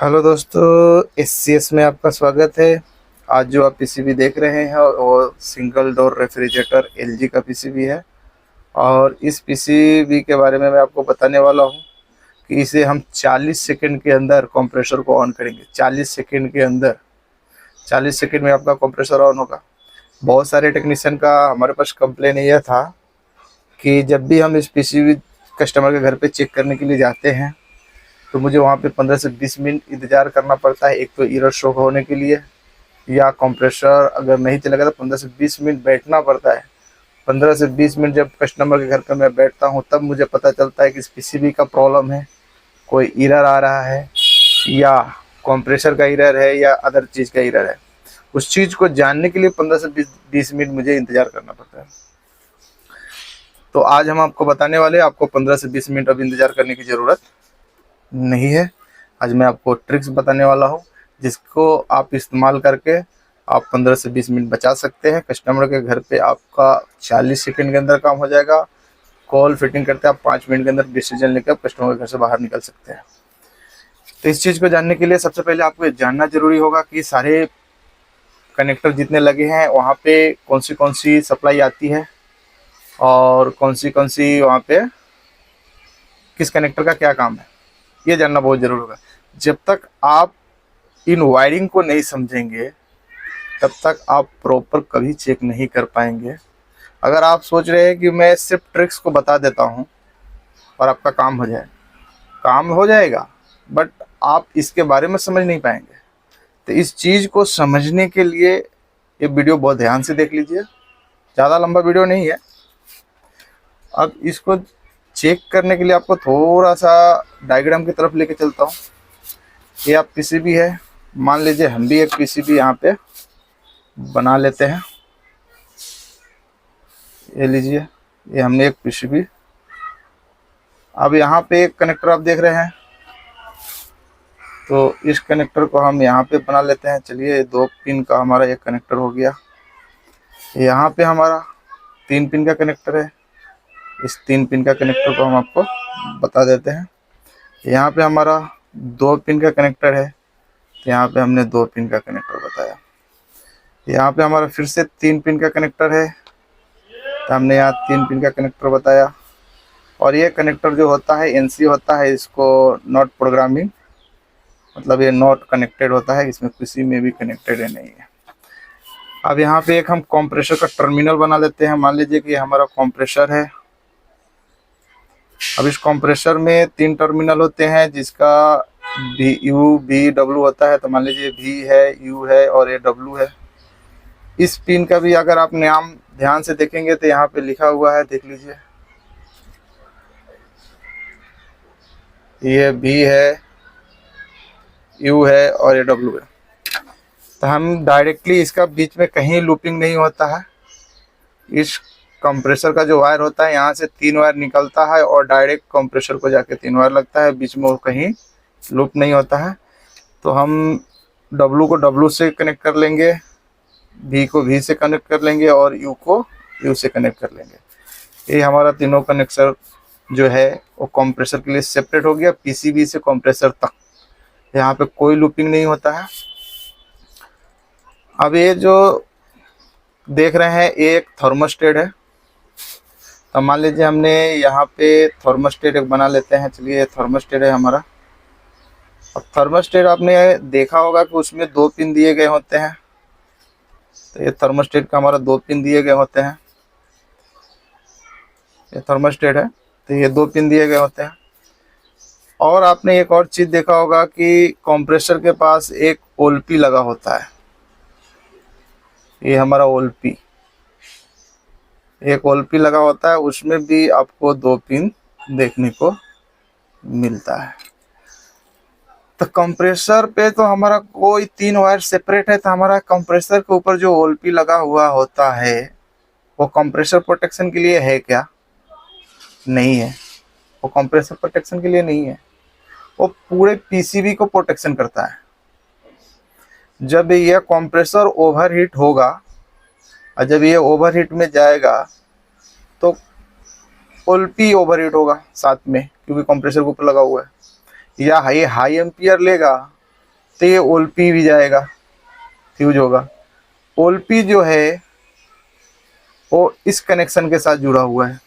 Hello दोस्तों, SCS में आपका स्वागत है। आज जो आप पीसीबी देख रहे हैं वो सिंगल डोर रेफ्रिजरेटर LG का पीसीबी है। और इस पीसीबी के बारे में मैं आपको बताने वाला हूँ कि इसे हम 40 सेकंड के अंदर कंप्रेसर को ऑन करेंगे। 40 सेकंड के अंदर 40 सेकंड में आपका कंप्रेसर ऑन होगा। बहुत सारे टेक्नीशियन का हमारे पास कंप्लेन यह था कि जब भी हम इस पीसीबी कस्टमर के घर पे चेक करने के लिए जाते हैं तो मुझे वहाँ पे 15 से 20 मिनट इंतज़ार करना पड़ता है। एक तो एरर शो होने के लिए, या कंप्रेसर अगर नहीं चलेगा तो 15 से 20 मिनट बैठना पड़ता है। 15 से 20 मिनट जब कस्टमर के घर पे मैं बैठता हूँ तब मुझे पता चलता है कि इस पीसीबी का प्रॉब्लम है, कोई एरर आ रहा है, या कंप्रेसर का एरर है, या अदर चीज़ का एरर है। उस चीज़ को जानने के लिए 15 से 20 मिनट मुझे इंतज़ार करना पड़ता है। तो आज हम आपको बताने वाले हैं, आपको 15 से 20 मिनट अब इंतज़ार करने की ज़रूरत नहीं है। आज मैं आपको ट्रिक्स बताने वाला हूँ जिसको आप इस्तेमाल करके आप 15 से 20 मिनट बचा सकते हैं। कस्टमर के घर पे आपका 40 सेकंड के अंदर काम हो जाएगा। कॉल फिटिंग करते आप 5 मिनट के अंदर डिसीजन लेकर कस्टमर के घर से बाहर निकल सकते हैं। तो इस चीज़ को जानने के लिए सबसे पहले आपको ये जानना जरूरी होगा कि सारे कनेक्टर जितने लगे हैं वहाँ पे कौन सी सप्लाई आती है और कौन सी वहाँ पे किस कनेक्टर का क्या काम है, ये जानना बहुत ज़रूरी होगा। जब तक आप इन वायरिंग को नहीं समझेंगे तब तक आप प्रॉपर कभी चेक नहीं कर पाएंगे। अगर आप सोच रहे हैं कि मैं सिर्फ ट्रिक्स को बता देता हूं और आपका काम हो जाए, काम हो जाएगा, बट आप इसके बारे में समझ नहीं पाएंगे। तो इस चीज़ को समझने के लिए ये वीडियो बहुत ध्यान से देख लीजिए। ज़्यादा लंबा वीडियो नहीं है। अब इसको चेक करने के लिए आपको थोड़ा सा डायग्राम की तरफ लेके चलता हूँ। ये आप पीसीबी है, मान लीजिए हम भी एक पीसीबी यहाँ पे बना लेते हैं। ये लीजिए, ये हमने एक पीसीबी। अब यहाँ पे एक कनेक्टर आप देख रहे हैं, तो इस कनेक्टर को हम यहाँ पे बना लेते हैं। चलिए, 2 पिन का हमारा एक कनेक्टर हो गया। यहाँ पे हमारा 3 पिन का कनेक्टर है। इस 3 पिन का कनेक्टर को हम आपको बता देते हैं। यहाँ पे हमारा 2 पिन का कनेक्टर है, तो यहाँ पे हमने 2 पिन का कनेक्टर बताया। यहाँ पे हमारा फिर से 3 पिन का कनेक्टर है, तो हमने यहाँ 3 पिन का कनेक्टर बताया। और ये कनेक्टर जो होता है NC होता है, इसको नॉट प्रोग्रामिंग, मतलब ये नॉट कनेक्टेड होता है, इसमें किसी में भी कनेक्टेड नहीं है। अब यहाँ पे एक हम कंप्रेसर का टर्मिनल बना लेते हैं। मान लीजिए कि हमारा कंप्रेसर है। अब इस कंप्रेसर में 3 टर्मिनल होते हैं जिसका V होता है। तो मान लीजिए V है, U है और ये W है। इस पिन का भी अगर आप नाम ध्यान से देखेंगे तो यहाँ पे लिखा हुआ है, देख लीजिए। ये V है, U है और ये W है। तो हम डायरेक्टली इसका बीच में कहीं लूपिंग नहीं होता है। इस कंप्रेसर का जो वायर होता है, यहाँ से 3 वायर निकलता है और डायरेक्ट कंप्रेसर को जाके 3 वायर लगता है, बीच में वो कहीं लूप नहीं होता है। तो हम W को W से कनेक्ट कर लेंगे, V को V से कनेक्ट कर लेंगे और U को U से कनेक्ट कर लेंगे। ये हमारा तीनों कनेक्शन जो है वो कंप्रेसर के लिए सेपरेट हो गया, पीसीबी से कंप्रेसर तक। यहाँ पे कोई लूपिंग नहीं होता है। अब ये जो देख रहे हैं ये एक थर्मोस्टेट है। तो मान लीजिए हमने यहाँ पे थर्मोस्टेट एक बना लेते हैं। चलिए, ये थर्मोस्टेट है हमारा। अब थर्मोस्टेट आपने देखा होगा कि उसमें 2 पिन दिए गए होते हैं। तो ये थर्मोस्टेट का हमारा 2 पिन दिए गए होते हैं। ये थर्मोस्टेट है, तो ये 2 पिन दिए गए होते हैं। और आपने एक और चीज़ देखा होगा कि कंप्रेसर के पास एक ओलपी लगा होता है। ये हमारा ओलपी, एक ओलपी लगा होता है, उसमें भी आपको 2 पिन देखने को मिलता है। तो कंप्रेसर पे तो हमारा कोई 3 वायर सेपरेट है। तो हमारा कंप्रेसर के ऊपर जो ओलपी लगा हुआ होता है वो कंप्रेसर प्रोटेक्शन के लिए है क्या? नहीं है। वो कंप्रेसर प्रोटेक्शन के लिए नहीं है, वो पूरे पीसीबी को प्रोटेक्शन करता है। जब यह कंप्रेसर ओवरहीट होगा और जब ये ओवरहीट में जाएगा तो ओलपी ओवरहीट होगा साथ में, क्योंकि कंप्रेसर के ऊपर लगा हुआ है। या ये हाई एम्पियर लेगा तो ये ओलपी भी जाएगा, फ्यूज होगा। ओलपी जो है वो इस कनेक्शन के साथ जुड़ा हुआ है।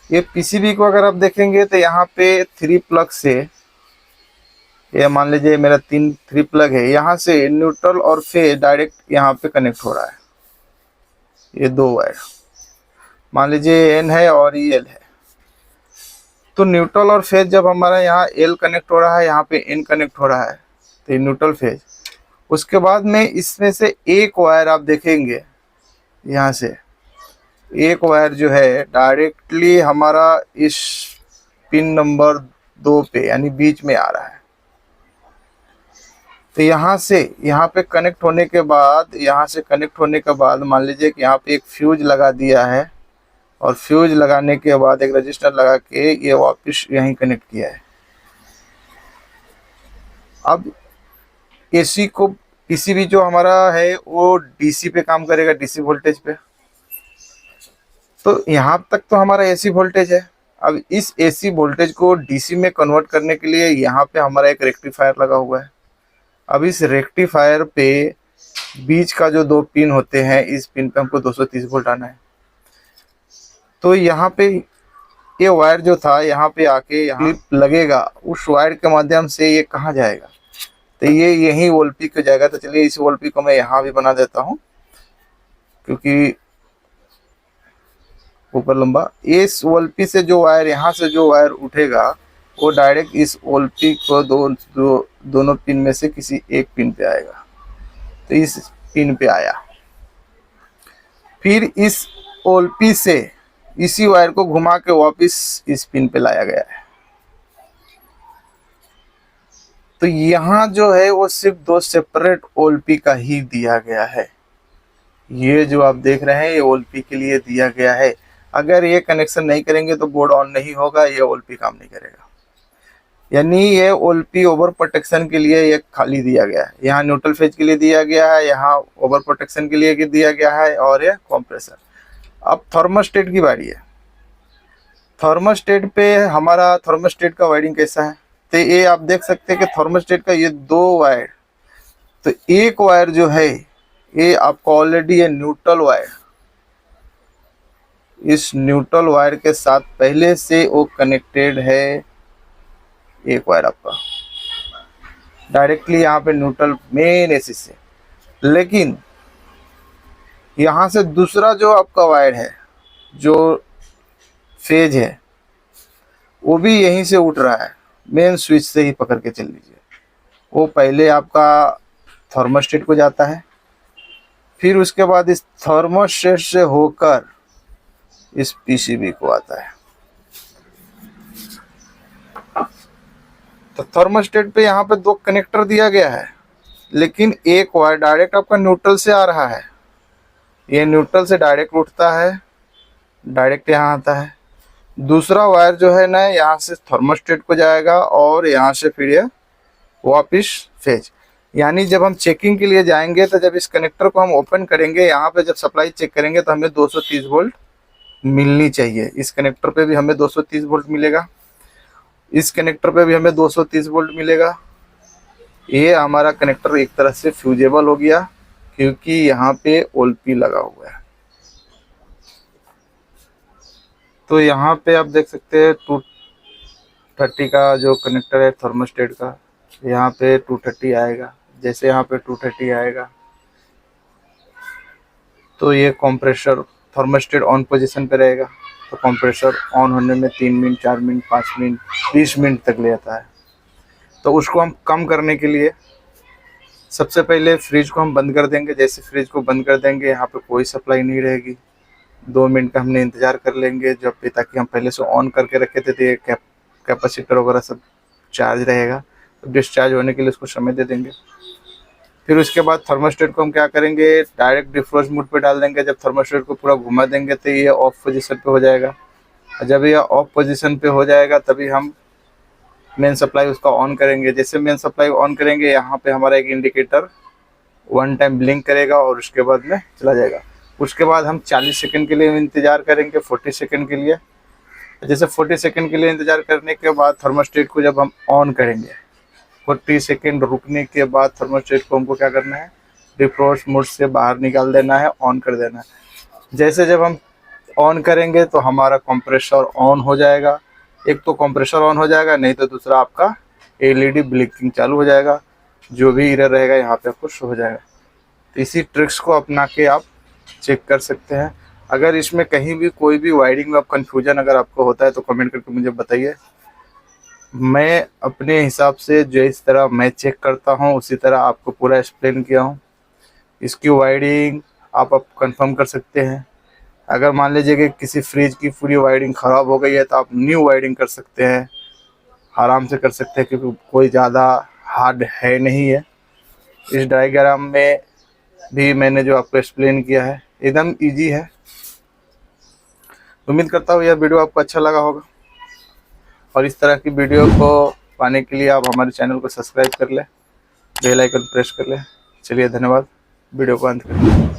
ये पीसीबी को अगर आप देखेंगे तो यहाँ पे 3 प्लग से, ये मान लीजिए मेरा 3 प्लग है, यहाँ से न्यूट्रल और फेज डायरेक्ट यहाँ पे कनेक्ट हो रहा है। ये 2 वायर मान लीजिए एन है और ये एल है। तो न्यूट्रल और फेज जब हमारा यहाँ एल कनेक्ट हो रहा है, यहाँ पे एन कनेक्ट हो रहा है, तो ये न्यूट्रल फेज। उसके बाद में इसमें से एक वायर आप देखेंगे, यहाँ से एक वायर जो है डायरेक्टली हमारा इस पिन नंबर 2 पे यानी बीच में आ रहा है। तो यहाँ से यहाँ पे कनेक्ट होने के बाद, यहाँ से कनेक्ट होने के बाद मान लीजिए कि यहाँ पे एक फ्यूज लगा दिया है, और फ्यूज लगाने के बाद एक रजिस्टर लगा के ये वापस यहीं कनेक्ट किया है। अब एसी को पीसीबी जो हमारा है वो डीसी पे काम करेगा, डीसी वोल्टेज पे। तो यहाँ तक तो हमारा एसी वोल्टेज है। अब इस एसी वोल्टेज को डीसी में कन्वर्ट करने के लिए यहाँ पे हमारा एक रेक्टिफायर लगा हुआ है। अब इस रेक्टिफायर पे बीच का जो 2 पिन होते हैं, इस पिन पे हमको 230 वोल्ट आना है। तो यहाँ पे ये वायर जो था यहाँ पे आके यहाँ क्लिप लगेगा, उस वायर के माध्यम से ये कहाँ जाएगा, तो ये यही ओलपी को जाएगा। तो चलिए इस ओलपी को मैं यहाँ भी बना देता हूँ, क्योंकि ऊपर लंबा, इस ओलपी से जो वायर, यहाँ से जो वायर उठेगा वो डायरेक्ट इस ओलपी को दोनों पिन में से किसी एक पिन पे आएगा। तो इस पिन पे आया, फिर इस ओलपी से इसी वायर को घुमा के वापस इस पिन पे लाया गया है। तो यहाँ जो है वो सिर्फ 2 सेपरेट ओलपी का ही दिया गया है। ये जो आप देख रहे हैं ये ओलपी के लिए दिया गया है। अगर ये कनेक्शन नहीं करेंगे तो बोर्ड ऑन नहीं होगा, ये ओलपी काम नहीं करेगा। यानी ये ओलपी ओवर प्रोटेक्शन के लिए ये खाली दिया गया है। यहाँ न्यूट्रल फेज के लिए दिया गया है, यहाँ ओवर प्रोटेक्शन के लिए दिया गया है, और ये कंप्रेसर। अब थर्मोस्टेट की बारी है। थर्मोस्टेट पे हमारा थर्मोस्टेट का वायरिंग कैसा है, तो ये आप देख सकते हैं कि थर्मोस्टेट का ये 2 वायर, तो एक वायर जो है ये आपको ऑलरेडी ये न्यूट्रल वायर, इस न्यूट्रल वायर के साथ पहले से वो कनेक्टेड है। एक वायर आपका डायरेक्टली यहाँ पे न्यूट्रल मेन एसी से, लेकिन यहाँ से दूसरा जो आपका वायर है, जो फेज है, वो भी यहीं से उठ रहा है, मेन स्विच से ही पकड़ के चल लीजिए। वो पहले आपका थर्मोस्टेट को जाता है, फिर उसके बाद इस थर्मोस्टेट से होकर इस पीसीबी को आता है। तो थर्मोस्टेट पे यहाँ पे 2 कनेक्टर दिया गया है, लेकिन एक वायर डायरेक्ट आपका न्यूट्रल से आ रहा है। ये न्यूट्रल से डायरेक्ट उठता है, डायरेक्ट यहाँ आता है। दूसरा वायर जो है ना, यहाँ से थर्मोस्टेट को जाएगा और यहाँ से फिर ये वापिस फेज। यानी जब हम चेकिंग के लिए जाएंगे तो जब इस कनेक्टर को हम ओपन करेंगे, यहाँ पे जब सप्लाई चेक करेंगे तो हमें 230 वोल्ट मिलनी चाहिए। इस कनेक्टर पे भी हमें 230 वोल्ट मिलेगा, इस कनेक्टर पे भी हमें 230 वोल्ट मिलेगा। ये हमारा कनेक्टर एक तरह से फ्यूजेबल हो गया, क्योंकि यहाँ पे ओलपी लगा हुआ है। तो यहाँ पे आप देख सकते हैं 230 का जो कनेक्टर है थर्मोस्टेट का, यहाँ पे 230 आएगा। जैसे यहाँ पे 230 आएगा तो ये कंप्रेसर थर्मोस्टेट ऑन पोजीशन पे रहेगा। तो कंप्रेसर ऑन होने में 3 मिनट, 4 मिनट, 5 मिनट, 20 मिनट तक ले जाता है। तो उसको हम कम करने के लिए सबसे पहले फ्रिज को हम बंद कर देंगे। जैसे फ्रिज को बंद कर देंगे, यहाँ पे कोई सप्लाई नहीं रहेगी। 2 मिनट का हमने इंतज़ार कर लेंगे जब पे, ताकि हम पहले से ऑन करके रखे थे, तो ये कैपेसिटर वगैरह सब चार्ज रहेगा। तो डिस्चार्ज होने के लिए उसको समय दे देंगे। फिर उसके बाद थर्मोस्टेट को हम क्या करेंगे, डायरेक्ट डिफ्रोस्ट मोड पे डाल देंगे। जब थर्मोस्टेट को पूरा घुमा देंगे तो ये ऑफ पोजीशन पे हो जाएगा। और जब ये ऑफ पोजीशन पे हो जाएगा तभी हम मेन सप्लाई उसका ऑन करेंगे। जैसे मेन सप्लाई ऑन करेंगे, यहाँ पे हमारा एक इंडिकेटर 1 टाइम ब्लिंक करेगा और उसके बाद में चला जाएगा। उसके बाद हम 40 सेकंड के लिए इंतज़ार करेंगे, 40 सेकंड के लिए। जैसे 40 सेकंड के लिए इंतज़ार करने के बाद थर्मोस्टेट को जब हम ऑन करेंगे 40 सेकेंड रुकने के बाद थर्मोस्टेट को हमको क्या करना है, डिफ्रॉस्ट मोड से बाहर निकाल देना है, ऑन कर देना है। जैसे जब हम ऑन करेंगे तो हमारा कंप्रेसर ऑन हो जाएगा। एक तो कंप्रेसर ऑन हो जाएगा, नहीं तो दूसरा आपका एलईडी ब्लिंकिंग चालू हो जाएगा। जो भी एरर रहेगा यहाँ पे आपको शो हो जाएगा। तो इसी ट्रिक्स को अपना के आप चेक कर सकते हैं। अगर इसमें कहीं भी कोई भी वायरिंग में आप कन्फ्यूजन अगर आपको होता है तो कमेंट करके मुझे बताइए। मैं अपने हिसाब से जो इस तरह मैं चेक करता हूँ उसी तरह आपको पूरा एक्सप्लेन किया हूँ। इसकी वायरिंग आप कंफर्म कर सकते हैं। अगर मान लीजिए कि किसी फ्रिज की पूरी वायरिंग ख़राब हो गई है तो आप न्यू वायरिंग कर सकते हैं, आराम से कर सकते हैं, क्योंकि कोई ज़्यादा हार्ड है नहीं है। इस डायग्राम में भी मैंने जो आपको एक्सप्लेन किया है एकदम इजी है। उम्मीद करता हूँ यह वीडियो आपको अच्छा लगा होगा, और इस तरह की वीडियो को पाने के लिए आप हमारे चैनल को सब्सक्राइब कर लें, बेल आइकन प्रेस कर लें। चलिए धन्यवाद, वीडियो को अंत करें।